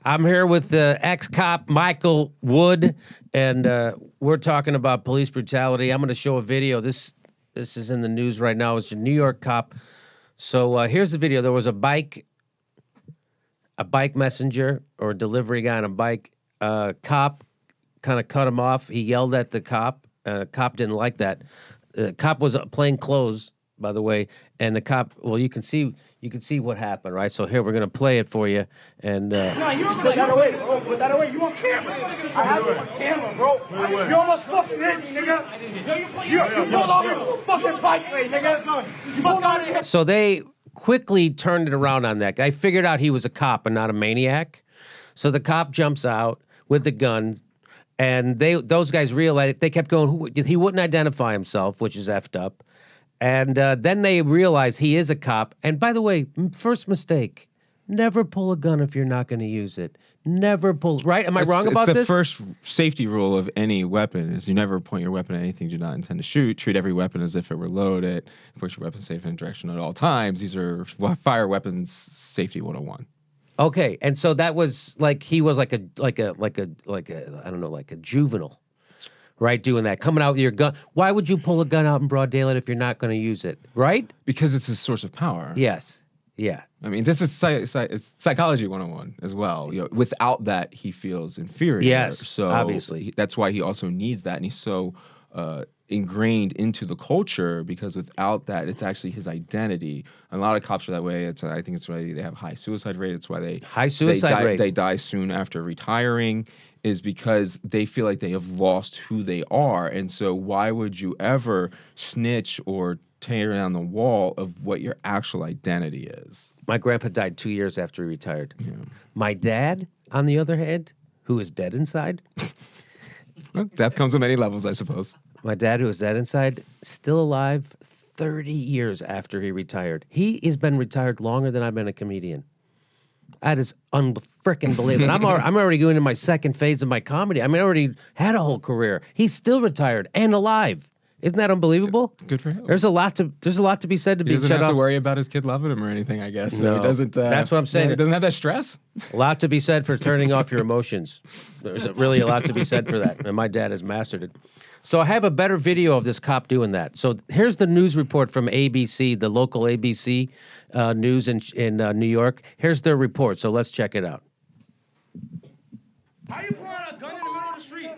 I'm here with the ex-cop Michael Wood, and we're talking about police brutality. I'm going to show a video. This is in the news right now. It's a New York cop. So here's the video. There was a bike messenger or a delivery guy on a bike. Cop kind of cut him off. He yelled at the cop. Cop didn't like that. The cop was plain clothes, by the way, and the cop. Well, you can see what happened, right? So here we're gonna play it for you. And no, you don't put that away, bro. Put that away. You on camera? I have you on camera, bro. You almost fucking hit me, nigga. You pulled off your fucking bike, nigga. You fuck out of here. So they quickly turned it around on that guy. Figured out he was a cop and not a maniac. So the cop jumps out with the gun. And those guys realized, they kept going, he wouldn't identify himself, which is effed up. And then they realized he is a cop. And by the way, first mistake, never pull a gun if you're not going to use it. Never pull, right? Am I wrong about this? It's the first safety rule of any weapon is you never point your weapon at anything you do not intend to shoot. Treat every weapon as if it were loaded. Push your weapon safe in direction at all times. These are fire weapons safety 101. Okay, and so that was like he was like a I don't know, like a juvenile, right? Doing that, coming out with your gun. Why would you pull a gun out in broad daylight if you're not going to use it, right? Because it's a source of power. Yes, yeah. I mean, this is it's psychology 101 as well. You know, without that, he feels inferior. Yes, so obviously. That's why he also needs that, and he's so ingrained into the culture because without that, it's actually his identity. And a lot of cops are that way. I think it's why they have high suicide rate. It's why they die soon after retiring, is because they feel like they have lost who they are. And so why would you ever snitch or tear down the wall of what your actual identity is? My grandpa died 2 years after he retired. Yeah. My dad, on the other hand, who is dead inside. Well, death comes on many levels, I suppose. My dad, who was dead inside, still alive 30 years after he retired. He has been retired longer than I've been a comedian. That is unfrickin' believable. I'm already going into my second phase of my comedy. I mean, I already had a whole career. He's still retired and alive. Isn't that unbelievable? Good for him. There's a lot to be said to be shut off. He doesn't have to worry about his kid loving him or anything, I guess. So no, he doesn't. That's what I'm saying. He doesn't have that stress. A lot to be said for turning off your emotions. There's really a lot to be said for that, and my dad has mastered it. So I have a better video of this cop doing that. So here's the news report from ABC, the local ABC news in New York. Here's their report, so let's check it out. How you pulling out a gun in the middle of the street?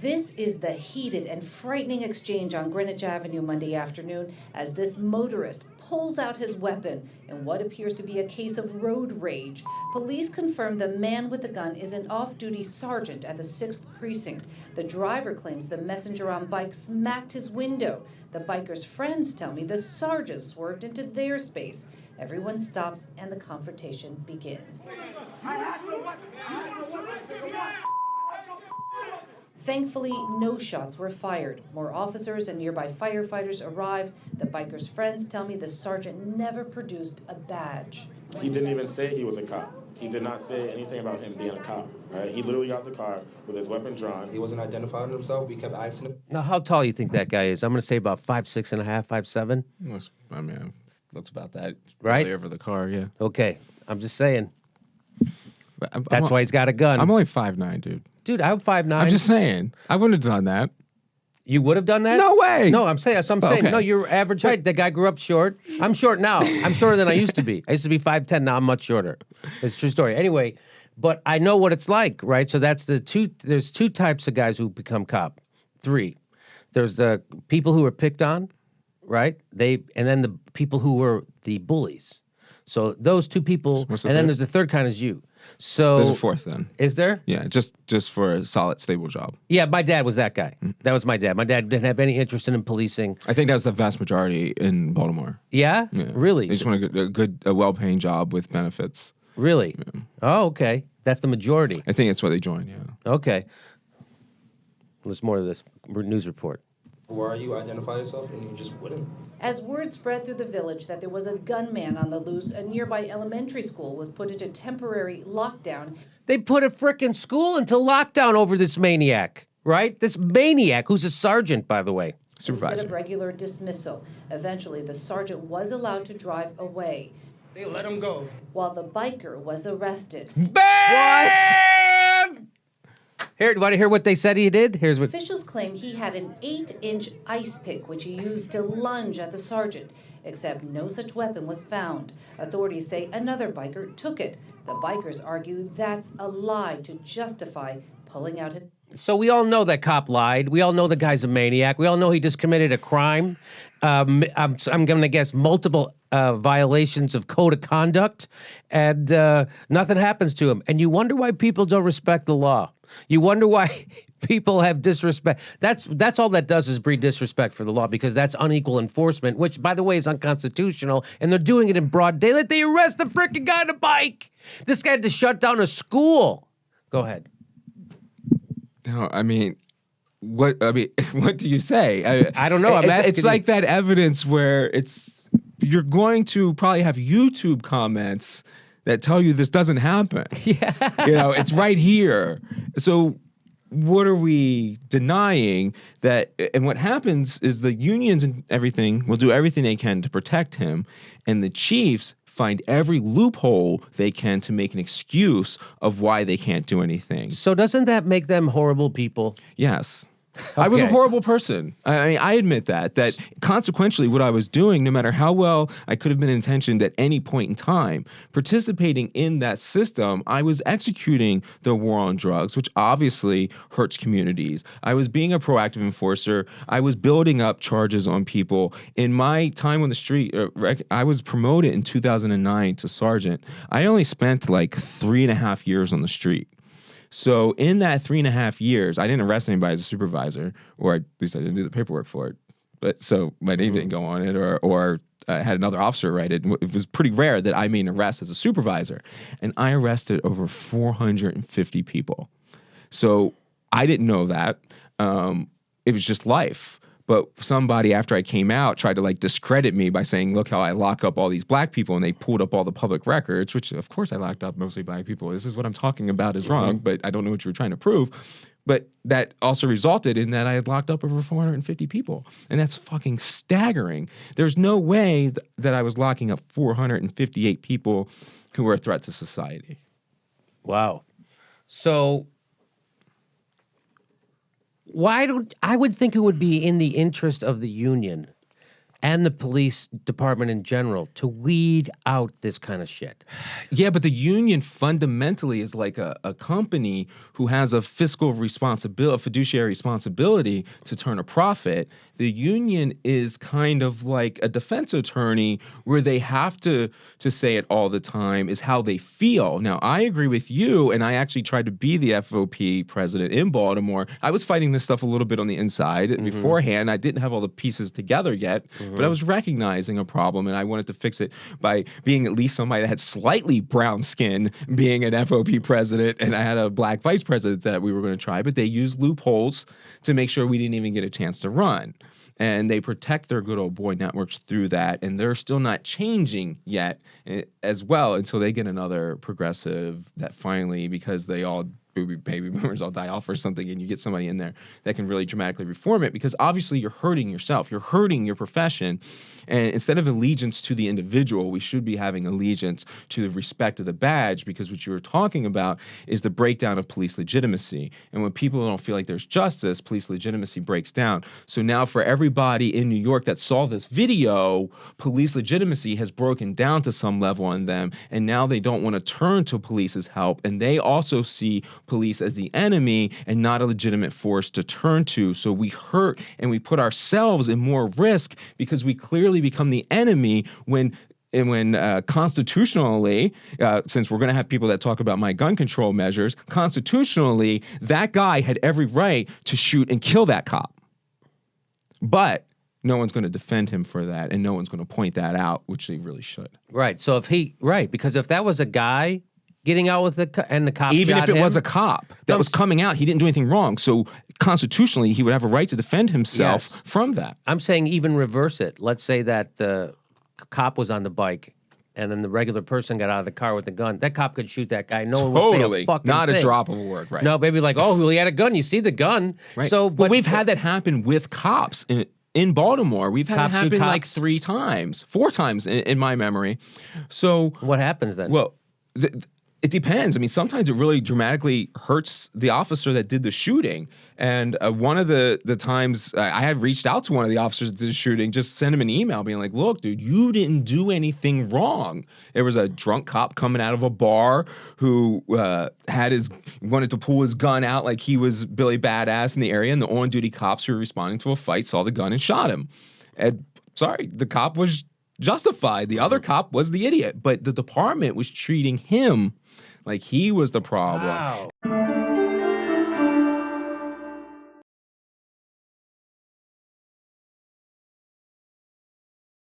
This is the heated and frightening exchange on Greenwich Avenue Monday afternoon as this motorist pulls out his weapon in what appears to be a case of road rage. Police confirm the man with the gun is an off-duty sergeant at the 6th Precinct. The driver claims the messenger on bike smacked his window. The biker's friends tell me the sergeant swerved into their space. Everyone stops and the confrontation begins. Thankfully, no shots were fired. More officers and nearby firefighters arrived. The biker's friends tell me the sergeant never produced a badge. He didn't even say he was a cop. He did not say anything about him being a cop. Right? He literally got the car with his weapon drawn. He wasn't identifying himself. We kept asking him. Now, how tall do you think that guy is? I'm going to say about 5'6.5", 5'7". I mean, looks about that. Right? Really over the car, yeah. Okay, I'm just saying. That's why he's got a gun. I'm only 5'9", dude. Dude, I'm 5'9". I'm just saying. I wouldn't have done that. You would have done that? No way. No, I'm saying. So I'm saying. Okay. No, you're average height. That guy grew up short. I'm short now. I'm shorter than I used to be. I used to be 5'10". Now I'm much shorter. It's a true story. Anyway, but I know what it's like, right? So that's the two. There's two types of guys who become cop. Three. There's the people who are picked on, right? And then the people who were the bullies. So those two people, and then there's the third kind is you. So there's a fourth then. Is there? Yeah, just for a solid, stable job. Yeah, my dad was that guy. That was my dad. My dad didn't have any interest in policing. I think that's the vast majority in Baltimore. Yeah? Really? They just want a well-paying job with benefits. Really? Yeah. Oh, okay. That's the majority. I think that's why they join, yeah. Okay. There's more to this news report. Why you identify yourself and you just wouldn't? As word spread through the village that there was a gunman on the loose, a nearby elementary school was put into temporary lockdown. They put a frickin' school into lockdown over this maniac, right? This maniac, who's a sergeant, by the way. Supervisor. Instead of regular dismissal. Eventually, the sergeant was allowed to drive away. They let him go. While the biker was arrested. Bam! Here, do you want to hear what they said he did? Here's what. Officials claim he had an 8-inch ice pick, which he used to lunge at the sergeant, except no such weapon was found. Authorities say another biker took it. The bikers argue that's a lie to justify pulling out his... So we all know that cop lied. We all know the guy's a maniac. We all know he just committed a crime. I'm going to guess multiple violations of code of conduct, and nothing happens to him. And you wonder why people don't respect the law. You wonder why people have disrespect. That's all that does is breed disrespect for the law, because that's unequal enforcement, which, by the way, is unconstitutional. And they're doing it in broad daylight. They arrest the freaking guy on a bike. This guy had to shut down a school. Go ahead. No, I mean, what do you say? I don't know. It's like that evidence where you're going to probably have YouTube comments that tell you this doesn't happen. Yeah. It's right here. So what are we denying that? And what happens is the unions and everything will do everything they can to protect him, and the chiefs find every loophole they can to make an excuse of why they can't do anything. So doesn't that make them horrible people? Yes. I was a Okay. horrible person. I mean, I admit that consequentially what I was doing, no matter how well I could have been intentioned at any point in time, participating in that system, I was executing the war on drugs, which obviously hurts communities. I was being a proactive enforcer. I was building up charges on people. In my time on the street, I was promoted in 2009 to sergeant. I only spent like 3.5 years on the street. So in that 3.5 years, I didn't arrest anybody as a supervisor, or at least I didn't do the paperwork for it. But so my name didn't go on it, or I had another officer write it. It was pretty rare that I made an arrest as a supervisor. And I arrested over 450 people. So I didn't know that. It was just life. But somebody, after I came out, tried to like discredit me by saying, look how I lock up all these black people, and they pulled up all the public records, which of course I locked up mostly black people. This is what I'm talking about is wrong, but I don't know what you were trying to prove. But that also resulted in that I had locked up over 450 people. And that's fucking staggering. There's no way that I was locking up 458 people who were a threat to society. Wow. So I would think it would be in the interest of the union and the police department in general to weed out this kind of shit. Yeah, but the union fundamentally is like a company who has a fiscal responsibility, a fiduciary responsibility to turn a profit. The union is kind of like a defense attorney where they have to say it all the time is how they feel. Now, I agree with you, and I actually tried to be the FOP president in Baltimore. I was fighting this stuff a little bit on the inside beforehand. I didn't have all the pieces together yet, but I was recognizing a problem, and I wanted to fix it by being at least somebody that had slightly brown skin, being an FOP president, and I had a black vice president that we were going to try, but they used loopholes to make sure we didn't even get a chance to run. And they protect their good old boy networks through that, and they're still not changing yet as well until they get another progressive that finally, because they all baby boomers all die off or something, and you get somebody in there that can really dramatically reform it, because obviously you're hurting yourself, you're hurting your profession, and instead of allegiance to the individual, we should be having allegiance to the respect of the badge, because what you were talking about is the breakdown of police legitimacy, and when people don't feel like there's justice, police legitimacy breaks down. So now for everybody in New York that saw this video, police legitimacy has broken down to some level on them, and now they don't want to turn to police's help, and they also see police as the enemy and not a legitimate force to turn to. So we hurt and we put ourselves in more risk because we clearly become the enemy when constitutionally, since we're going to have people that talk about my gun control measures, constitutionally, that guy had every right to shoot and kill that cop. But no one's going to defend him for that, and no one's going to point that out, which they really should. Right. So because if that was a guy getting out with the cop even shot if it him, was a cop that was coming out, he didn't do anything wrong. So constitutionally, he would have a right to defend himself from that. I'm saying even reverse it. Let's say that the cop was on the bike, and then the regular person got out of the car with a gun. That cop could shoot that guy. No one would say a fucking not thing. A drop of a word, right? No, baby, like, oh, well, he had a gun. You see the gun, right? So, but we've had that happen with cops in Baltimore. We've had it happen like 4 times in my memory. So what happens then? Well, It depends. I mean, sometimes it really dramatically hurts the officer that did the shooting. And one of the times I had reached out to one of the officers that did the shooting, just sent him an email being like, look, dude, you didn't do anything wrong. There was a drunk cop coming out of a bar who wanted to pull his gun out like he was Billy Badass in the area. And the on-duty cops who were responding to a fight saw the gun and shot him. And sorry, the cop was justified. The other cop was the idiot. But the department was treating him like he was the problem. Wow.